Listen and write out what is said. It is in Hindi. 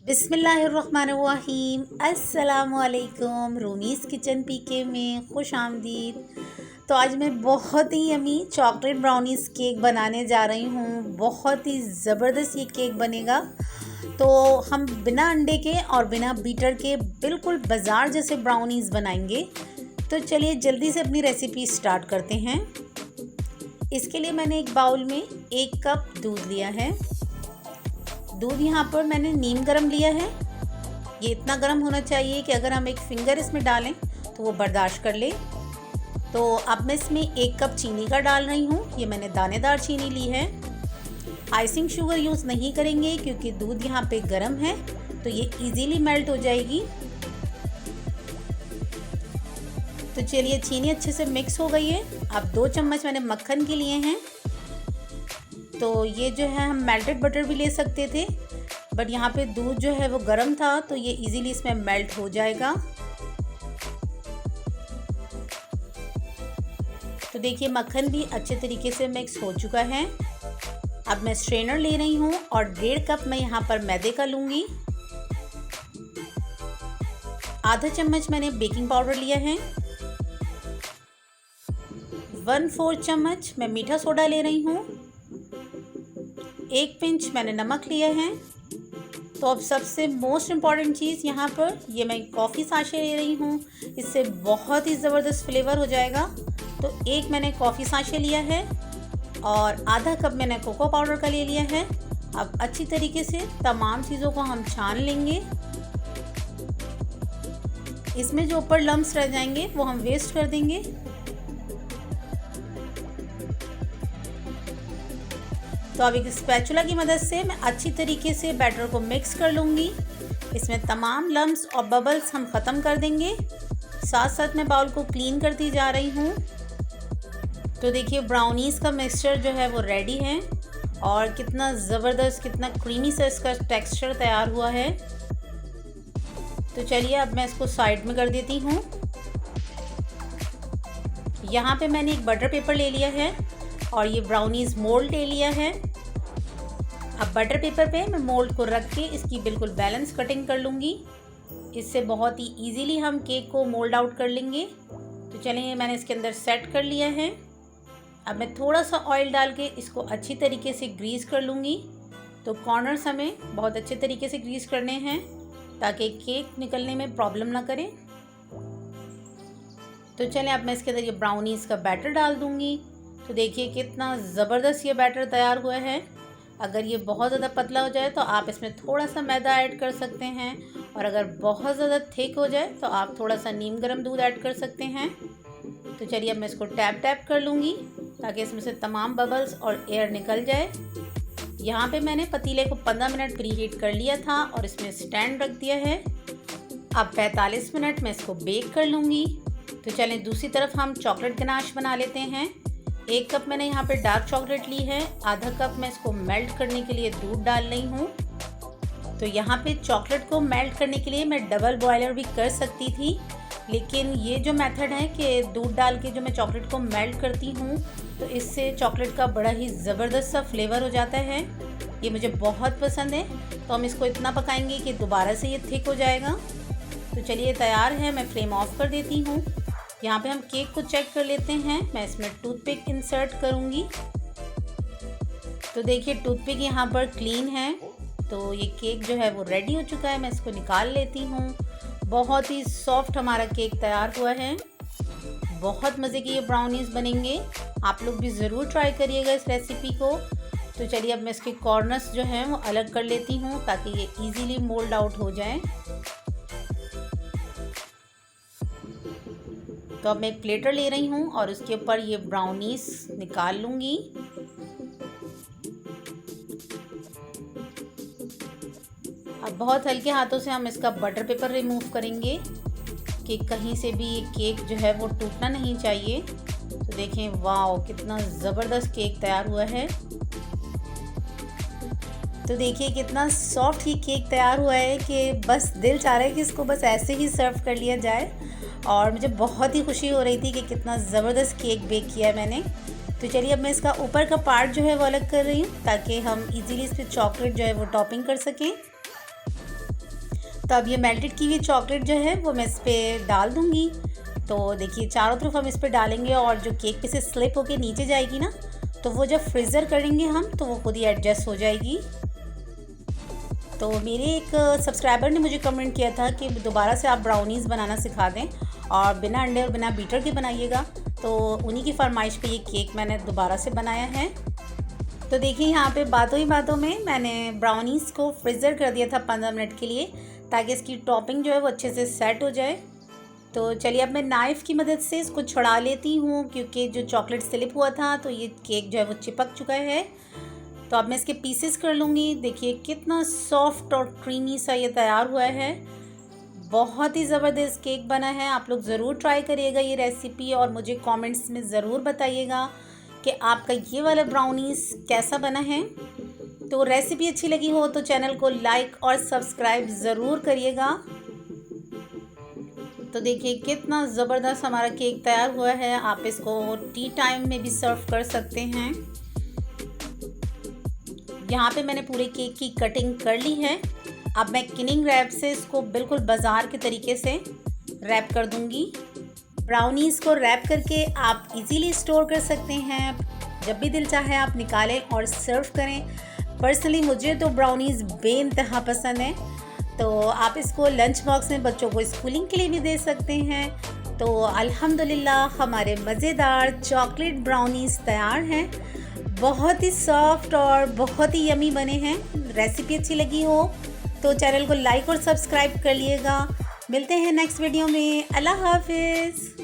बिस्मिल्लाहिर्रहमानिर्रहीम। अस्सलामुअलैकुम। रूमीज़ किचन पीके में खुश आमदीद। तो आज मैं बहुत ही यमी चॉकलेट ब्राउनीज़ केक बनाने जा रही हूँ। बहुत ही ज़बरदस्त ये केक बनेगा। तो हम बिना अंडे के और बिना बीटर के बिल्कुल बाज़ार जैसे ब्राउनीज़ बनाएंगे। तो चलिए जल्दी से अपनी रेसिपी स्टार्ट करते हैं। इसके लिए मैंने एक बाउल में 1 कप दूध लिया है। दूध यहाँ पर मैंने नीम गरम लिया है। ये इतना गरम होना चाहिए कि अगर हम एक फिंगर इसमें डालें तो वो बर्दाश्त कर ले। तो अब मैं इसमें 1 कप चीनी का डाल रही हूँ। ये मैंने दानेदार चीनी ली है। आइसिंग शुगर यूज़ नहीं करेंगे क्योंकि दूध यहाँ पे गरम है तो ये इजीली मेल्ट हो जाएगी। तो चलिए चीनी अच्छे से मिक्स हो गई है। अब 2 चम्मच मैंने मक्खन के लिए हैं। तो ये जो है हम मेल्टेड बटर भी ले सकते थे, बट यहाँ पे दूध जो है वो गर्म था तो ये इजीली इसमें मेल्ट हो जाएगा। तो देखिए मक्खन भी अच्छे तरीके से मिक्स हो चुका है। अब मैं स्ट्रेनर ले रही हूँ और 1.5 कप मैं यहाँ पर मैदे का लूँगी। आधा चम्मच मैंने बेकिंग पाउडर लिया है। 1/4 चम्मच मैं मीठा सोडा ले रही हूँ। 1 पिंच मैंने नमक लिया है। तो अब सबसे मोस्ट इम्पॉर्टेंट चीज़ यहाँ पर ये मैं कॉफ़ी साशे ले रही हूँ। इससे बहुत ही ज़बरदस्त फ्लेवर हो जाएगा। तो 1 मैंने कॉफ़ी साशे लिया है और आधा कप मैंने कोको पाउडर का ले लिया है। अब अच्छी तरीके से तमाम चीज़ों को हम छान लेंगे। इसमें जो ऊपर लम्स रह जाएंगे वो हम वेस्ट कर देंगे। तो अब एक स्पैचुला की मदद से मैं अच्छी तरीके से बैटर को मिक्स कर लूँगी। इसमें तमाम लम्स और बबल्स हम ख़त्म कर देंगे। साथ साथ मैं बाउल को क्लीन करती जा रही हूँ। तो देखिए ब्राउनीज़ का मिक्सचर जो है वो रेडी है और कितना ज़बरदस्त कितना क्रीमी सा इसका टेक्सचर तैयार हुआ है। तो चलिए अब मैं इसको साइड में कर देती हूँ। यहाँ पे मैंने एक बटर पेपर ले लिया है और ये ब्राउनीज़ मोल्ड ले लिया है। अब बटर पेपर पे मैं मोल्ड को रख के इसकी बिल्कुल बैलेंस कटिंग कर लूँगी। इससे बहुत ही इजीली हम केक को मोल्ड आउट कर लेंगे। तो चलिए मैंने इसके अंदर सेट कर लिया है। अब मैं थोड़ा सा ऑयल डाल के इसको अच्छी तरीके से ग्रीस कर लूँगी। तो कॉर्नर्स हमें बहुत अच्छे तरीके से ग्रीस करने हैं ताकि केक निकलने में प्रॉब्लम ना करे। तो चलें अब मैं इसके अंदर ये ब्राउनीज़ का बैटर डाल दूँगी। तो देखिए कितना ज़बरदस्त ये बैटर तैयार हुआ है। अगर ये बहुत ज़्यादा पतला हो जाए तो आप इसमें थोड़ा सा मैदा ऐड कर सकते हैं और अगर बहुत ज़्यादा थिक हो जाए तो आप थोड़ा सा नीम गर्म दूध ऐड कर सकते हैं। तो चलिए अब मैं इसको टैप टैप कर लूँगी ताकि इसमें से तमाम बबल्स और एयर निकल जाए। यहाँ पे मैंने पतीले को 15 मिनट प्री हीट कर लिया था और इसमें स्टैंड रख दिया है। अब 45 मिनट में इसको बेक कर लूँगी। तो चलें दूसरी तरफ हम चॉकलेट गनाश बना लेते हैं। 1 कप मैंने यहाँ पे डार्क चॉकलेट ली है। आधा कप मैं इसको मेल्ट करने के लिए दूध डाल रही हूँ। तो यहाँ पे चॉकलेट को मेल्ट करने के लिए मैं डबल बॉयलर भी कर सकती थी, लेकिन ये जो मेथड है कि दूध डाल के जो मैं चॉकलेट को मेल्ट करती हूँ तो इससे चॉकलेट का बड़ा ही ज़बरदस्त सा फ्लेवर हो जाता है। ये मुझे बहुत पसंद है। तो हम इसको इतना पकाएंगे कि दोबारा से ये थिक हो जाएगा। तो चलिए तैयार है, मैं फ्लेम ऑफ कर देती हूँ। यहाँ पे हम केक को चेक कर लेते हैं। मैं इसमें टूथपिक इंसर्ट करूँगी। तो देखिए टूथपिक यहाँ पर क्लीन है। तो ये केक जो है वो रेडी हो चुका है। मैं इसको निकाल लेती हूँ। बहुत ही सॉफ्ट हमारा केक तैयार हुआ है। बहुत मज़े के ये ब्राउनीज़ बनेंगे। आप लोग भी ज़रूर ट्राई करिएगा इस रेसिपी को। तो चलिए अब मैं इसके कॉर्नर्स जो हैं वो अलग कर लेती हूँ ताकि ये ईज़िली मोल्ड आउट हो जाए। तो अब मैं एक प्लेटर ले रही हूँ और उसके ऊपर ये ब्राउनीज़ निकाल लूँगी। अब बहुत हल्के हाथों से हम इसका बटर पेपर रिमूव करेंगे कि कहीं से भी ये केक जो है वो टूटना नहीं चाहिए। तो देखें वाओ कितना ज़बरदस्त केक तैयार हुआ है। तो देखिए कितना सॉफ्ट ये केक तैयार हुआ है कि बस दिल चाह रहा है कि इसको बस ऐसे ही सर्व कर लिया जाए। और मुझे बहुत ही खुशी हो रही थी कि कितना ज़बरदस्त केक बेक किया है मैंने। तो चलिए अब मैं इसका ऊपर का पार्ट जो है वो अलग कर रही हूँ ताकि हम इजीली इस पर चॉकलेट जो है वो टॉपिंग कर सकें। तो अब ये मेल्टेड की हुई चॉकलेट जो है वो मैं इस पर डाल दूँगी। तो देखिए चारों तरफ हम इस पर डालेंगे और जो केक पे से स्लिप होके नीचे जाएगी ना, तो वो जब फ्रीज़र करेंगे हम तो वो खुद ही एडजस्ट हो जाएगी। तो मेरे एक सब्सक्राइबर ने मुझे कमेंट किया था कि दोबारा से आप ब्राउनीज़ बनाना सिखा दें और बिना अंडे और बिना बीटर के बनाइएगा, तो उन्हीं की फरमाइश पे ये केक मैंने दोबारा से बनाया है। तो देखिए यहाँ पे बातों ही बातों में मैंने ब्राउनीज़ को फ्रीज़र कर दिया था 15 मिनट के लिए, ताकि इसकी टॉपिंग जो है वो अच्छे से सेट हो जाए। तो चलिए अब मैं नाइफ़ की मदद से इसको छुड़ा लेती हूँ, क्योंकि जो चॉकलेट स्लिप हुआ था तो ये केक जो है वो चिपक चुका है। तो अब मैं इसके पीसेस कर लूँगी। देखिए कितना सॉफ्ट और क्रीमी सा ये तैयार हुआ है। बहुत ही ज़बरदस्त केक बना है। आप लोग ज़रूर ट्राई करिएगा ये रेसिपी और मुझे कमेंट्स में ज़रूर बताइएगा कि आपका ये वाला ब्राउनीज़ कैसा बना है। तो रेसिपी अच्छी लगी हो तो चैनल को लाइक और सब्सक्राइब ज़रूर करिएगा। तो देखिए कितना ज़बरदस्त हमारा केक तैयार हुआ है। आप इसको टी टाइम में भी सर्व कर सकते हैं। यहाँ पे मैंने पूरे केक की कटिंग कर ली है। अब मैं किनिंग रैप से इसको बिल्कुल बाज़ार के तरीके से रैप कर दूँगी। ब्राउनीज़ को रैप करके आप इजीली स्टोर कर सकते हैं। जब भी दिल चाहे आप निकालें और सर्व करें। पर्सनली मुझे तो ब्राउनीज़ बेइंतहा पसंद है, तो आप इसको लंच बॉक्स में बच्चों को स्कूलिंग के लिए भी दे सकते हैं। तो अल्हम्दुलिल्लाह हमारे मज़ेदार चॉकलेट ब्राउनीज़ तैयार हैं। बहुत ही सॉफ्ट और बहुत ही यमी बने हैं। रेसिपी अच्छी लगी हो तो चैनल को लाइक और सब्सक्राइब कर लिएगा। मिलते हैं नेक्स्ट वीडियो में। अल्लाह हाफिज़।